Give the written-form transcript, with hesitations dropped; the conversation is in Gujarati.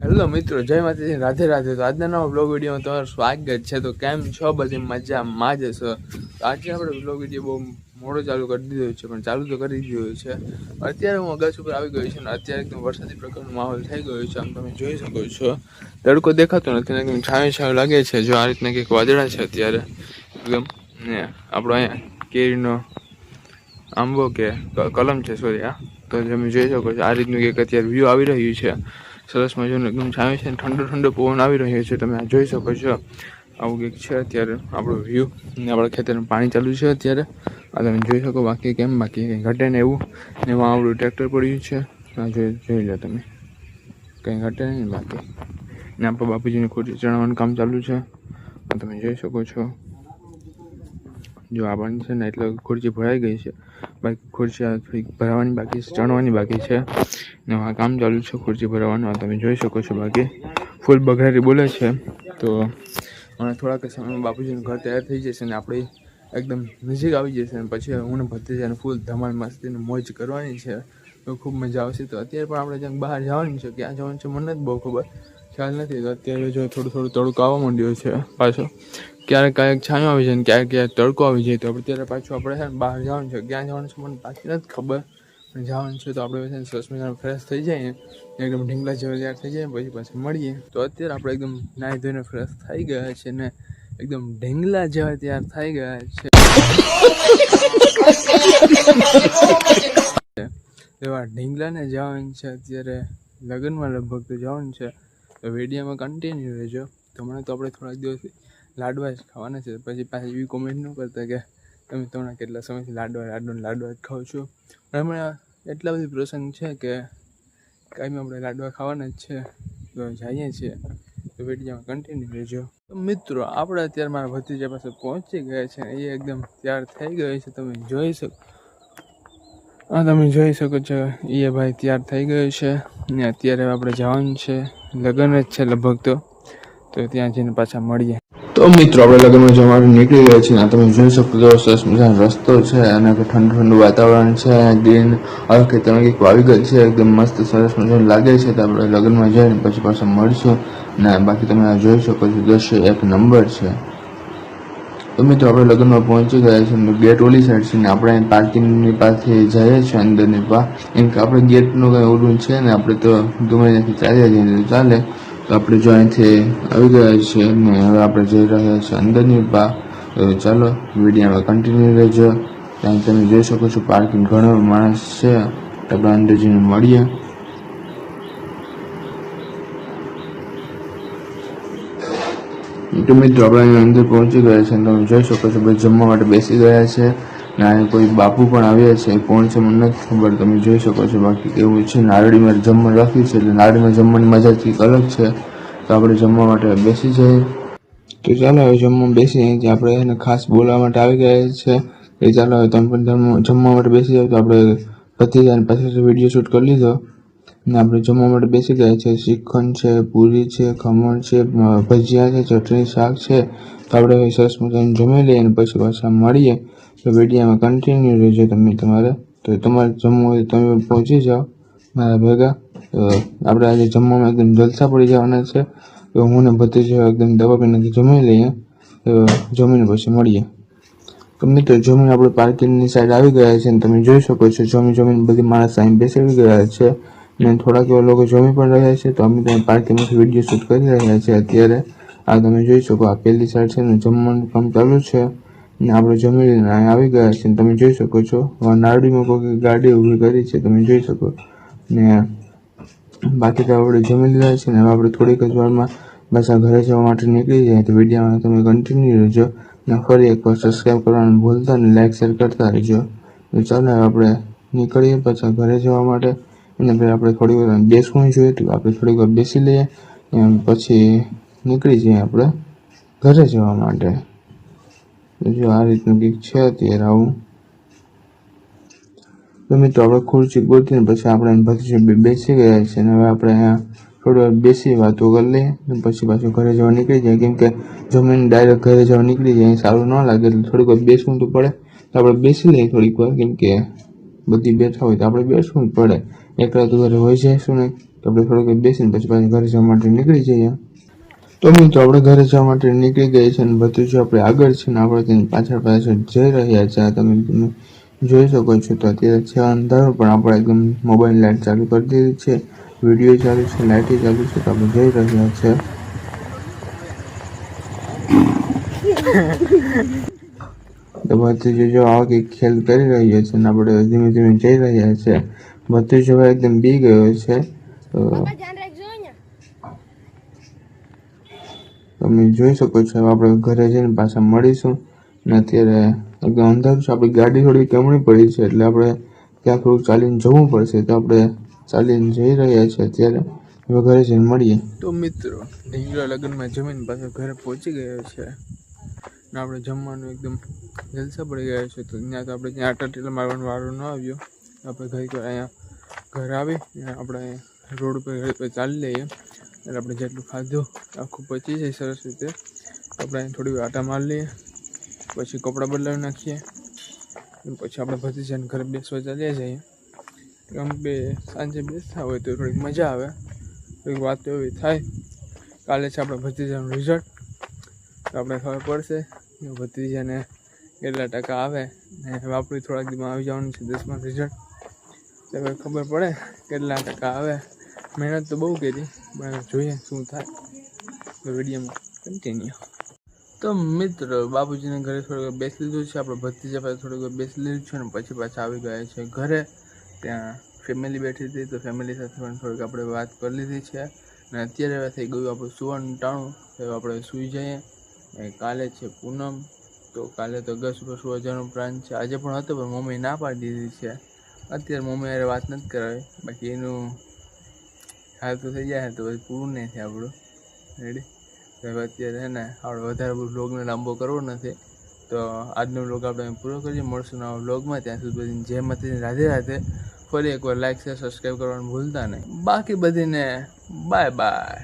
હેલો મિત્રો, જય માતાજી, રાધે રાધે। તો આજના નવા બ્લોગ વિડીયોમાં તમારું સ્વાગત છે। તો કેમ છો? બધી મજામાં જ હશો। તો આજે આપણે બ્લોગ વિડીયો બહુ મોડો ચાલુ કરી દીધો છે, પણ ચાલુ તો કરી દીધો છે। અત્યારે હું અગાસ ઉપર આવી ગયો છું ને અત્યારે એકદમ વરસાદી પ્રકારનો માહોલ થઈ ગયો છે। આમ તમે જોઈ શકો છો, તડકો દેખાતો નથી, એકદમ છાંયો છાંયો લાગે છે। જો આ રીતના કંઈક વાદળા છે અત્યારે એકદમ ને આપણો અહીંયા કેરીનો આંબો કે કલમ છે, સોરી આ તો તમે જોઈ શકો છો આ રીતનું કંઈક અત્યારે વ્યૂ આવી રહ્યું છે। સરસ મજાનું એકદમ છાંયો છે, ઠંડો ઠંડો પવન આવી રહ્યો છે, તમે આ જોઈ શકો છો। આવું કંઈક છે અત્યારે આપણો વ્યૂ ને આપણા ખેતરમાં પાણી ચાલુ છે અત્યારે આ તમે જોઈ શકો। બાકી કેમ બાકી કંઈ ઘટે ને એવું ને એમાં આપણું ટ્રેક્ટર પડ્યું છે, આ જોઈ લો તમે, કંઈ ઘટે નહીં બાકી ને આપણા બાપુજીને ખોટી ચણાવવાનું કામ ચાલુ છે, આ તમે જોઈ શકો છો। જો આ પાણી છે ને એટલે ખુરશી ભરાઈ ગઈ છે, બાકી ખુરશી થોડીક ભરાવાની બાકી છે, ચણવાની બાકી છે ને આ કામ ચાલુ છે ખુરશી ભરાવાનું, તમે જોઈ શકો છો। બાકી ફૂલ બઘારી બોલે છે। તો હમણાં થોડાક સમયમાં બાપુજીનું ઘર તૈયાર થઈ જશે ને આપણે એકદમ નજીક આવી જશે અને પછી હું ને ભત્રીજાને ફૂલ ધમાલ મસ્તીને મોજ કરવાની છે, તો ખૂબ મજા આવશે। તો અત્યારે પણ આપણે જ્યાં બહાર જવાનું છે, ક્યાં જવાનું છે મને જ બહુ ખબર ખ્યાલ નથી। તો અત્યારે જો થોડું તડકો આવવા માંડ્યો છે પાછો, ક્યારેક છાંયો આવી જાય ને ક્યારેક તડકો આવી જાય। તો અત્યારે પાછું આપણે છે ને બહાર જવાનું છે, ક્યાં જવાનું છે મને પાછી નથી ખબર, પણ જવાનું છે। તો આપણે છે ને સરસ મજાનું ફ્રેશ થઈ જાય ને એકદમ ઢીંગલા જેવા તૈયાર થઈ જાય પછી પાછું મળીએ। તો અત્યારે આપણે એકદમ નાહી ધોઈને ફ્રેશ થઈ ગયા છે ને એકદમ ઢીંગલા જેવા તૈયાર થઈ ગયા છે। એવા ઢીંગલાને જવાનું છે અત્યારે લગ્નમાં, લગભગ તો જવાનું છે। તો વિડીયોમાં કન્ટિન્યુ રહેજો। તો મને તો આપણે થોડાક દિવસ લાડવા જ ખાવાના છે, પછી પાછી એવી કોમેન્ટ ન કરતા કે તમે તમને કેટલા સમયથી લાડવા જ ખાઓ છો। હમણાં એટલા બધી પ્રસંગ છે કે કાંઈ આપણે લાડવા ખાવાના જ છે, તો જઈએ છીએ। તો વિડીયોમાં કન્ટિન્યુ રહેજો। તો મિત્રો આપણે અત્યારે મારા ભત્રીજા પાસે પહોંચી ગયા છે, એ એકદમ તૈયાર થઈ ગયો છે, તમે જોઈ શકો। હા તમે જોઈ શકો છો, એ ભાઈ તૈયાર થઈ ગયો છે ને અત્યારે આપણે જવાનું છે, લગ્ન જ છે લગભગ તો ત્યાં જઈને પાછા મળીએ। તો મિત્રો આપણે લગ્નમાં જવાનું નીકળી ગયા છીએ, તમે જોઈ શકો છો સરસ મજાનો રસ્તો છે અને ઠંડુ ઠંડુ વાતાવરણ છે, ગ્રીન હલકી તમે કંઈક આવી ગઈ છે, એકદમ મસ્ત સરસ મજાનું લાગે છે। તો આપણે લગ્નમાં જઈને પછી પાછા મળશું ને બાકી તમે આ જોઈ શકો છો, દ્રશ્ય એક નંબર છે। તો મિત્રો આપણે લગ્નમાં પહોંચી ગયા છીએ, ગેટ ઓલી સાઈડ છે ને આપણે પાર્કિંગની પાસેથી જઈએ છીએ અંદરની એમ કે આપણે ગેટનું કંઈ ઓલું છે ને આપણે તો ગમે ત્યાંથી ચાલ્યા જઈએ તો ચાલે। તો આપણે જો અહીંથી આવી ગયા છીએ ને હવે આપણે જઈ રહ્યા છીએ અંદરની તો ચાલો વિડીયોમાં કન્ટિન્યુ રહેજો। ત્યાં તમે જોઈ શકો છો પાર્કિંગ ઘણો માણસ છે, તો આપણે અંદર જઈને મળીએ। તો મિત્રો આપણે અહીંયા અંદર પહોંચી ગયા છે, તમે જોઈ શકો છો ભાઈ જમવા માટે બેસી ગયા છે ને અહીંયા કોઈ બાપુ પણ આવ્યા છે, કોણ છે મને નથી ખબર, તમે જોઈ શકો છો। બાકી કેવું છે, નારળીમાં જમવાનું રાખ્યું છે, એટલે નારળીમાં જમવાની મજા કંઈક અલગ છે। તો આપણે જમવા માટે બેસી જઈએ। તો ચાલો હવે જમવા બેસી અહીંથી આપણે એને ખાસ બોલાવવા માટે આવી ગયા છે એ ચાલો હવે તમે પણ જમવા માટે બેસી જાવ। તો આપણે ભત્રીજાને પાછળ વિડીયો શૂટ કરી લીધો ને આપણે જમવા માટે બેસી ગયા છે, શ્રીખંડ છે, પૂરી છે, ખમણ છે, ભજીયા છે, ચટણી, શાક છે। તો આપણે સરસ મજાનું જમી લઈએ અને પછી પાછા મળીએ। તો વિડીયોમાં કન્ટિન્યુ રહેજો તમારે જમવું હોય તમે પહોંચી જાઓ મારા ભેગા। તો આપણે આજે જમવામાં એકદમ જલસા પડી જવાના છે, તો હું ને ભત્રીજો એકદમ દવા પીને જમી લઈએ, તો જમીને પછી મળીએ। તો મિત્રો જમીને આપણે પાર્કિંગની સાઈડ આવી ગયા છે, તમે જોઈ શકો છો જમીને બધી માણસ અહીં બેસી ગયા છે ને થોડાક એવા લોકો જમી પણ રહ્યા છે। તો અમે ત્યાં પાર્કિંગમાંથી વિડીયો શૂટ કરી રહ્યા છીએ અત્યારે, આ તમે જોઈ શકો આ પહેલી સાઈડ છે ને જમવાનું કામ ચાલુ છે ને આપણે જમી લઈને અહીંયા આવી ગયા છીએ, તમે જોઈ શકો છો નારડીમાં કોઈ ગાડી ઊભી કરી છે, તમે જોઈ શકો ને બાકી તો આપણે જમી લીધા છે ને હવે આપણે થોડીક જ વારમાં પાછા ઘરે જવા માટે નીકળી જાય। તો વિડીયોમાં તમે કન્ટિન્યુ રહેજો ને ફરી એકવાર સબસ્ક્રાઈબ કરવાનું ભૂલતા ને લાઈક શેર કરતા રહેજો। તો ચાલો આપણે નીકળીએ પાછા ઘરે જવા માટે, અને પછી આપણે થોડી વાર બેસવું જોઈએ, તો આપણે થોડીક વાર બેસી લઈએ પછી નીકળી જઈએ આપણે ઘરે જવા માટે। જો આ રીતનું કંઈક છે અત્યારે આવું। તો મિત્રો આપણે ખુરશી ગોતીને પછી આપણે ભત્રીજો બેસી ગયા છે અને હવે આપણે અહીંયા થોડી વાર બેસી વાતો કરી લઈએ અને પછી પાછું ઘરે જવા નીકળી જાય, કેમ કે જમીને ડાયરેક્ટ ઘરે જવા નીકળી જાય સારું ન લાગે, એટલે થોડીક વાર બેસવું તો પડે। તો આપણે બેસી લઈએ થોડીક વાર, કેમ કે બધી બેઠા હોય તો આપણે બેસવું જ પડે, એકલા તો ઘરે હોય જઈશું ને। તો આપણે થોડુંક બેસીને પછી પાછું ઘરે જવા માટે નીકળી જઈએ. તો મિત્રો આપણે ઘરે જવા માટે નીકળી ગઈ છે અને બધું જો આપણે આગળ છે ને આપણે તેની પાછળ જઈ રહ્યા છે. તમે જોઈ શકો છો. તો અત્યારે છે અંધારું પણ આપણે એકદમ મોબાઈલ લાઇટ ચાલુ કરી દીધી છે, વિડીયો ચાલુ છે, લાઇટ ચાલુ છે. તો આપણે જઈ રહ્યા છે. તો બધું જો આવા કંઈક ખેલ કરી રહ્યો છે અને આપણે ધીમે ધીમે જઈ રહ્યા છે. બધું જો એકદમ બી ગયો છે. તમે જોઈ શકો છો. આપણે ઘરે જઈને પાછા મળીશું. અને અત્યારે એકદમ અંધારું છે. આપણી ગાડી થોડી કમળી પડી છે એટલે આપણે ત્યાં થોડુંક ચાલીને જવું પડશે. તો આપણે ચાલીને જઈ રહ્યા છીએ અત્યારે. હવે ઘરે જઈને મળીએ. તો મિત્રો ઢીંગલા લગ્નમાં જમીને પાછો ઘરે પહોંચી ગયો છે ને આપણે જમવાનું એકદમ જલસા પડી ગયા છે. તો ત્યાં તો આપણે ત્યાં આટા મારવાનો વારો ન આવ્યો. આપણે ઘરે અહીંયા ઘર આવી આપણે રોડ ઉપર ચાલી લઈએ એટલે આપણે જેટલું ખાધું આખું પચી જાય સરસ રીતે. આપણે અહીં થોડી આટા મારી લઈએ, પછી કપડાં બદલાવી નાખીએ, પછી આપણે ભત્રીજાને ઘરે બેસવા ચાલ્યા જઈએ. કેમ કે સાંજે બેસતા હોય તો થોડીક મજા આવે, થોડીક વાતો એવી થાય. કાલે છે આપણે ભત્રીજાનું રિઝલ્ટ, તો આપણે ખબર પડશે ભત્રીજાને કેટલા ટકા આવે ને વાપરી થોડાક દીમાં આવી જવાનું છે 10માં રિઝલ્ટ. તો હવે ખબર પડે કેટલા ટકા આવે. મહેનત તો બહુ કરી પણ જોઈએ શું થાય. તો વિડીયોમાં કન્ટિન્યુ. તો મિત્રો બાપુજીને ઘરે થોડીક બેસી લીધું છે. આપણે ભત્રીજા પાસે થોડીક બેસી લીધું છે ને પછી પાછા આવી ગયા છે ઘરે. ત્યાં ફેમિલી બેઠી હતી તો ફેમિલી સાથે પણ થોડીક આપણે વાત કરી લીધી છે. અને અત્યારે હવે થઈ ગયું આપણું સુવાનું ટાણું. તો આપણે સૂઈ જઈએ. કાલે છે પૂનમ, તો કાલે તો 10 ઉપર સુવા જવાનો પ્લાન છે. આજે પણ હતો પણ મમ્મી ના પાડી દીધી છે. અત્યારે મમ્મી યારે વાત નથી કરાવી, બાકી એનું હાલ તો થઈ જાય તો પછી પૂરું નહીં થાય આપણું. રેડી. તો અત્યારે છે ને આપણે વધારે વ્લોગને લાંબો કરવો નથી. તો આજનો વ્લોગ આપણે પૂરો કરીએ. મળશું નવા વ્લોગમાં. ત્યાં સુધી જય માતાજી, રાધે રાધે. ફરી એકવાર લાઈક શેર સબસ્ક્રાઈબ કરવાનું ભૂલતા નહીં. બાકી બધીને બાય બાય.